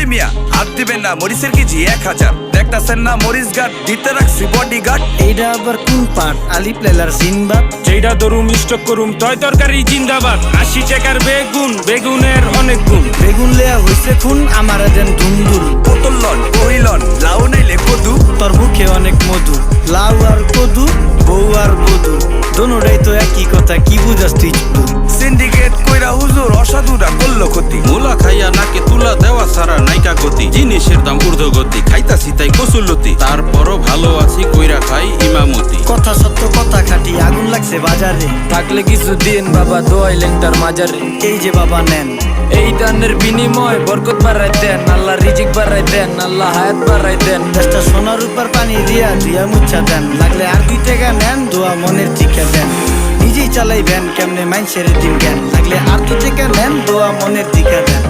মিয়া হাত দিবেন না মরিচের কেজি 1000 দেখতাছেন না মরিচ গার্ড দিতে রাখছি বডি গার্ড এইটা আবার কোন পাট আলিপ লেলার সিনবাদ যেটা ধরুম স্টক করুম তয় তরকারি জিন্দাবাদ 80 টাকার বেগুন বেগুনের অনেক গুণ বেগুন লেয়া হইছে খুন আমার দেন ধুমধুল বোতল লন কহিলন লাউ নাইলে কদু তোর মুখে অনেক মধু লাউ আর কদু বউ আর বধু দোনোটাই তো একই কথা কি বুঝাস তুই সিন্ডিকেট কইরা হুজুর অসাধুরা করলো ক্ষতি মুলা খাইয়া নাকে তুলা দেওয়া সারা নাইকা গতি জিনিসের দাম ঊর্ধ্বগতি খাইতাছি তাই কসুলতি তারপরও ভালো আছি কইরা খাই ইমামতি কথা সত্য কথা খাটি আগুন লাগছে বাজারে থাকলে কিছু দিন বাবা দোয়াইলেন তার মাজারে এই যে বাবা নেন এই দানের বিনিময় বরকত বাড়াই দেন আল্লাহ রিজিক বাড়াই দেন আল্লাহ হায়াত বাড়াই দেন দেশটা সোনার উপর পানি দিয়া ধুয়া মুচ্ছা দেন লাগলে আর 2 টাকা নেন দোয়া মনের টিকা দেন নিজেই চালাইবেন কেমনে মাইনসের দিন জ্ঞান লাগলে আর 2 টাকা নেন দোয়া মনের টিকা দেন